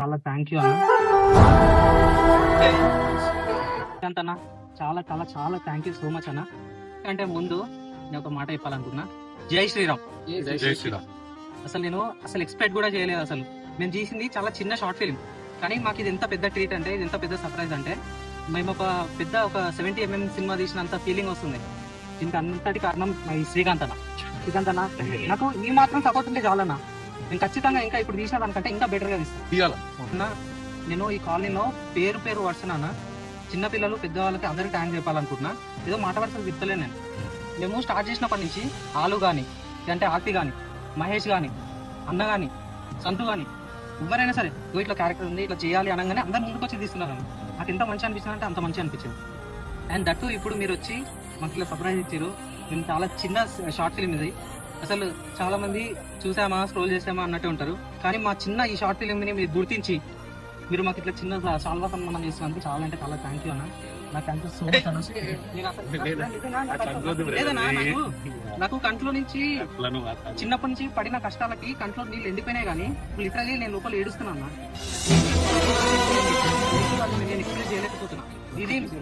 చాలా thank you అన్న. అన్న చాలా చాలా చాలా థ్యాంక్ యూ సో మచ్ అన్న. అంటే ముందు నేను ఒక మాట చెప్పాలనుకున్నా. జై శ్రీరామ్. జై శ్రీరామ్. అసలు నేను ఎక్స్పెక్ట్ కూడా చేయలేదు. అసలు మేము చేసింది చాలా చిన్న షార్ట్ ఫిల్మ్, కానీ మాకు ఇది ఎంత పెద్ద ట్రీట్ అంటే, ఇది ఎంత పెద్ద సర్ప్రైజ్ అంటే, మేము ఒక 70 mm సినిమా తీసినంత ఫీలింగ్ వస్తుంది. దీనికి అంతటి కారణం ఈ శ్రీకాంత్ అన్న. నాకు ఈ మాత్రం సపోర్ట్ ఉంటే చాలన్నా, నేను ఖచ్చితంగా ఇంకా ఇప్పుడు తీసిన దానికంటే ఇంకా బెటర్ గా తీస్తాను. నేను ఈ కాలనీలో పేరు వర్షన చిన్నపిల్లలు పెద్దవాళ్ళకి అందరికి ట్యాంక్ చెప్పాలనుకుంటున్నా. ఏదో మాట వరుసలు చెప్తలే నేను. మేము స్టార్ట్ చేసినప్పటి నుంచి ఆలు కానీ, అంటే ఆర్తి కానీ, మహేష్ కానీ, అన్న కానీ, సంతు కానీ, ఎవరైనా సరే ఇట్లా క్యారెక్టర్ ఉంది ఇట్లా చేయాలి అనగానే అందరు ముందుకు వచ్చి తీస్తున్నారు. నాకు ఎంత మంచి అనిపించింది అంటే అంత మంచి అనిపించింది. అండ్ దట్టు ఇప్పుడు మీరు వచ్చి మాకు ఇట్లా సర్ప్రైజ్ ఇచ్చారు. మేము చాలా చిన్న షార్ట్ ఫిల్మ్ ఇది. అసలు చాలా మంది చూసామా స్క్రోల్ చేసామా అన్నట్టు ఉంటారు, కానీ మా చిన్న ఈ షార్ట్ ఫిల్మ్ని మీరు గుర్తించి మీరు మాకు ఇట్లా చిన్న చాలా సన్మానం చేస్తున్నందుకు చాలా అంటే చాలా థ్యాంక్ యూ అన్న. నాకు థ్యాంక్ యూ సో మచ్ అన్న. నాకు కంట్లో నుంచి చిన్నప్పటి నుంచి పడిన కష్టాలకి కంట్లో నీళ్ళు ఎండిపోయినాయి, కానీ లిటరలీ నేను లోపల ఏడుస్తున్నా. నేను ఎక్స్ప్రెస్ చేయలేకపోతున్నా.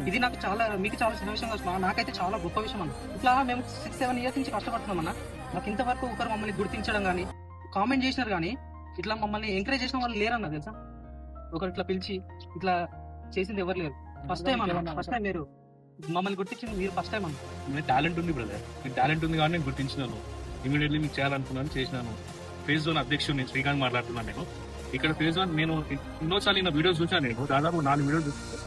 ఇది నాకు చాలా, మీకు చాలా చిన్న విషయం కాదు, నాకైతే చాలా గొప్ప విషయం అన్న. ఇట్లా మేము 6-7 years నుంచి కష్టపడుతున్నాం అన్న. నాకు ఇంతవరకు ఒకరు మమ్మల్ని గుర్తించడం కానీ, కామెంట్ చేసినారు కానీ, ఇట్లా మమ్మల్ని ఎంకరేజ్ చేసిన వాళ్ళు లేరన్న తెలుసా. ఒకరు ఇట్లా పిలిచి ఇట్లా చేసింది ఎవరు లేరు. ఫస్ట్ టైం మీరు మమ్మల్ని గుర్తించింది, మీరు ఫస్ట్ టైం అన్న. మీ టాలెంట్ ఉంది బ్రదర్, మీ టాలెంట్ ఉంది కానీ నేను గుర్తించినాను. ఇమీడియట్లీ మీకు చేయాలనుకున్నాను, చేసినాను. ఫేజ్ జోన్ అధ్యక్షుడు నేను శ్రీకాంత్ మాట్లాడుతున్నాను. నేను ఇక్కడ ఫేజ్ జోన్ నేను ఎన్నోసార్లు నా వీడియోస్ చూసాను. నేను దాదాపు 4 వీడియోస్ చూసాను.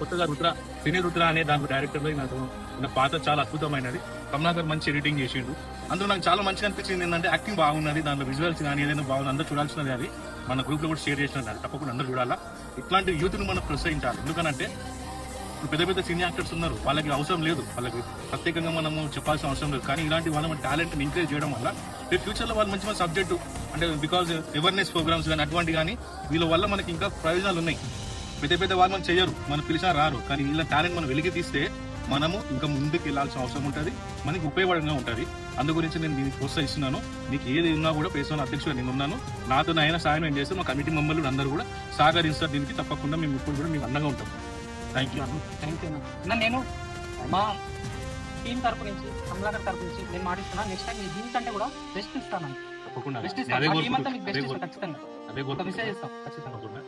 కొత్తగా సినీ రుద్ర అనే దాంట్లో డైరెక్టర్లో నాకు నా పాత్ర చాలా అద్భుతమైనది. కమలాకర్ మంచి ఎడిటింగ్ చేసిండు. అందులో నాకు చాలా మంచిగా అనిపించింది ఏంటంటే యాక్టింగ్ బాగున్నది, దాంట్లో విజువల్స్ కానీ ఏదైనా బాగుంది, అందరూ చూడాల్సినది. అది మన గ్రూప్ లో కూడా షేర్ చేసినది, తప్పకుండా అందరూ చూడాలా. ఇట్లాంటి యూత్ ని మనం ప్రోత్సహించాలి. ఎందుకంటే ఇప్పుడు పెద్ద సినీ యాక్టర్స్ ఉన్నారు, వాళ్ళకి అవసరం లేదు, వాళ్ళకి ప్రత్యేకంగా మనము చెప్పాల్సిన అవసరం లేదు. కానీ ఇలాంటి వాళ్ళ మన టాలెంట్ ని ఎంకరేజ్ చేయడం వల్ల రేపు ఫ్యూచర్ లో వాళ్ళు మంచి సబ్జెక్టు అంటే బికాజ్ అవేర్నెస్ ప్రోగ్రామ్స్ కానీ అటువంటి కానీ వీళ్ళ వల్ల మనకి ఇంకా ప్రయోజనాలు ఉన్నాయి. పెద్ద వాళ్ళు మనం చేయరు, మనం పిలిచినా రారు, కానీ వీళ్ళ టాలెంట్ మనం వెలికి తీస్తే మనము ఇంకా ముందుకు వెళ్లాల్సిన అవసరం ఉంటుంది, మనకి ఉపయోగపడంగా ఉంటుంది. అందు గురించి నేను దీనికి ప్రోత్సహిస్తున్నాను. మీకు ఏది ఉన్నా కూడా పేర్సనల్ అధ్యక్షుడు నేను ఉన్నాను. నాతో అయినా సాయం ఏం చేస్తే మా కమిటీ మెంబర్లు అందరూ కూడా సహకరిస్తారు. దీనికి తప్పకుండా మేము ఇప్పుడు కూడా మీకు అందంగా ఉంటాం. థ్యాంక్ యూ అన్న. నేను మా టీం తరపు నుంచి, కమలాకర్ తరపు నుంచి నేను మాటిస్తున్నా, నెక్స్ట్ టైం దీనికంటే కూడా బెస్ట్ ఇస్తాను. తప్పకుండా బెస్ట్ ఇస్తాను. ఖచ్చితంగా అదే మెసేజ్ ఇస్తాం ఖచ్చితంగా.